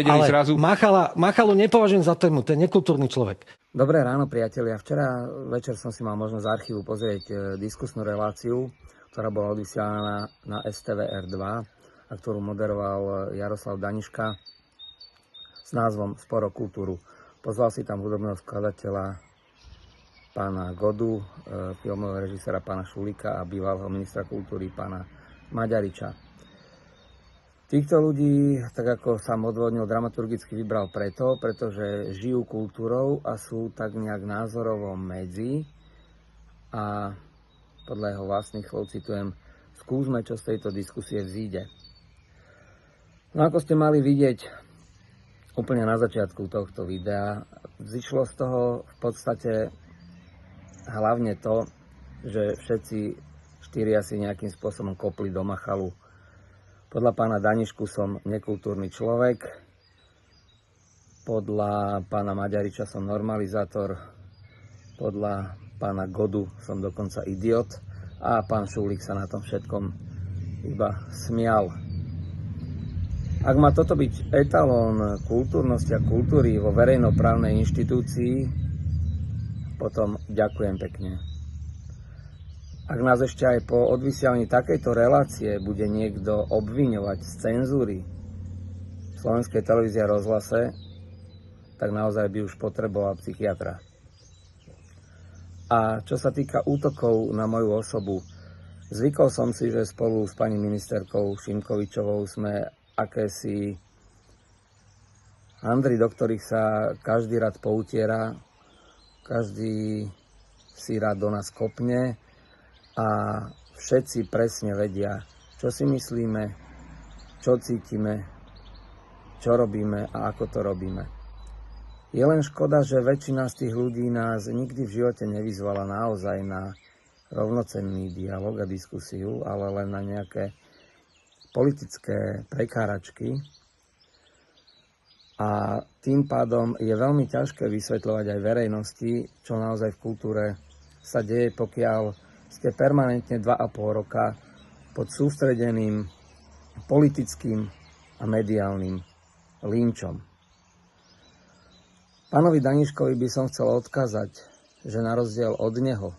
Ale zrazu... Machalu nepovažujem za tému, to je nekultúrny človek. Dobré ráno, priatelia. Včera večer som si mal možnosť z archívu pozrieť diskusnú reláciu, ktorá bola odvysielaná na STVR2 a ktorú moderoval Jaroslav Daniška s názvom Spor o kultúru. Pozval si tam hudobného skladateľa pána Godu, filmového režisera pána Šulika a bývalého ministra kultúry pána Maďariča. Týchto ľudí, tak ako sám odvodnil, dramaturgicky vybral pretože žijú kultúrou a sú tak nejak názorovo medzi a podľa jeho vlastných slov citujem, skúsme, čo z tejto diskusie vzíde. No ako ste mali vidieť úplne na začiatku tohto videa, vzýšlo z toho v podstate hlavne to, že všetci štyria si nejakým spôsobom kopli do Machalu. Podľa pána Danišku som nekultúrny človek, podľa pána Maďariča som normalizátor, podľa pána Godu som dokonca idiot a pán Šulík sa na tom všetkom iba smial. Ak má toto byť etalón kultúrnosti a kultúry vo verejnoprávnej inštitúcii, potom ďakujem pekne. Ak nás ešte aj po odvysielaní takejto relácie bude niekto obviňovať z cenzúry v Slovenskej televízii a rozhlase, tak naozaj by už potreboval psychiatra. A čo sa týka útokov na moju osobu, zvykol som si, že spolu s pani ministerkou Šimkovičovou sme akési handry, do ktorých sa každý rád poutiera, každý si rád do nás kopne, a všetci presne vedia, čo si myslíme, čo cítime, čo robíme a ako to robíme. Je len škoda, že väčšina z tých ľudí nás nikdy v živote nevyzvala naozaj na rovnocenný dialog a diskusiu, ale len na nejaké politické prekáračky. A tým pádom je veľmi ťažké vysvetľovať aj verejnosti, čo naozaj v kultúre sa deje, pokiaľ ste permanentne 2,5 roka pod sústredeným politickým a mediálnym lynčom. Pánovi Daniškovi by som chcel odkázať, že na rozdiel od neho,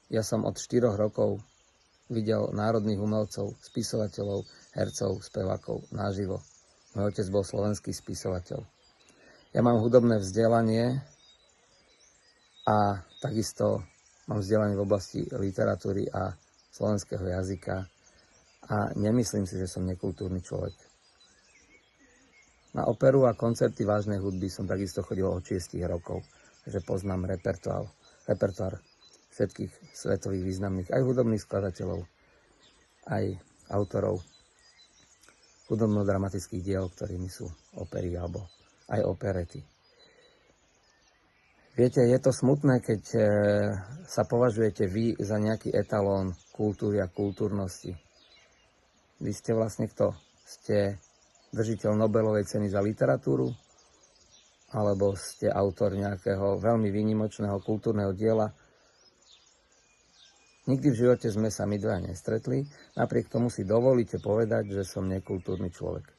ja som od 4 rokov videl národných umelcov, spisovateľov, hercov, spevákov naživo. Môj otec bol slovenský spisovateľ. Ja mám hudobné vzdelanie a takisto mám vzdelanie v oblasti literatúry a slovenského jazyka a nemyslím si, že som nekultúrny človek. Na operu a koncerty vážnej hudby som takisto chodil od 6 rokov, že poznám repertoár všetkých svetových významných, aj hudobných skladateľov, aj autorov hudobno-dramatických diel, ktorými sú opery alebo aj operety. Viete, je to smutné, keď sa považujete vy za nejaký etalón kultúry a kultúrnosti. Vy ste vlastne kto? Ste držiteľ Nobelovej ceny za literatúru? Alebo ste autor nejakého veľmi výnimočného kultúrneho diela? Nikdy v živote sme sa my dvaja nestretli, napriek tomu si dovolíte povedať, že som nekultúrny človek.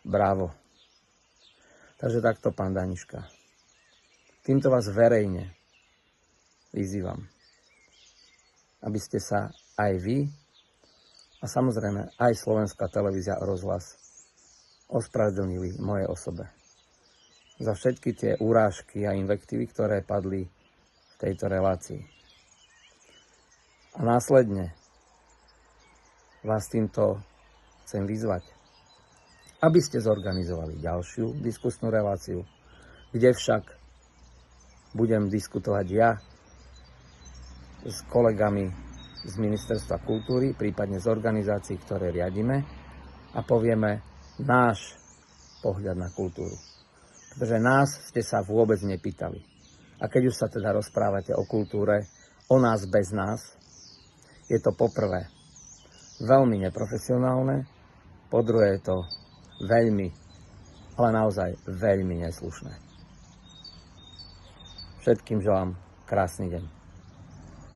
Bravo. Takže takto, pán Daniška. Týmto vás verejne vyzývam, aby ste sa aj vy a samozrejme aj Slovenská televízia a rozhlas ospravedlnili mojej osobe za všetky tie urážky a invektívy, ktoré padli v tejto relácii. A následne vás týmto chcem vyzvať, aby ste zorganizovali ďalšiu diskusnú reláciu, kde však budem diskutovať ja s kolegami z Ministerstva kultúry, prípadne z organizácií, ktoré riadime a povieme náš pohľad na kultúru. Pretože nás ste sa vôbec nepýtali. A keď už sa teda rozprávate o kultúre, o nás bez nás, je to poprvé veľmi neprofesionálne, po druhé je to veľmi, ale naozaj veľmi neslušné. Všetkým želám krásny deň.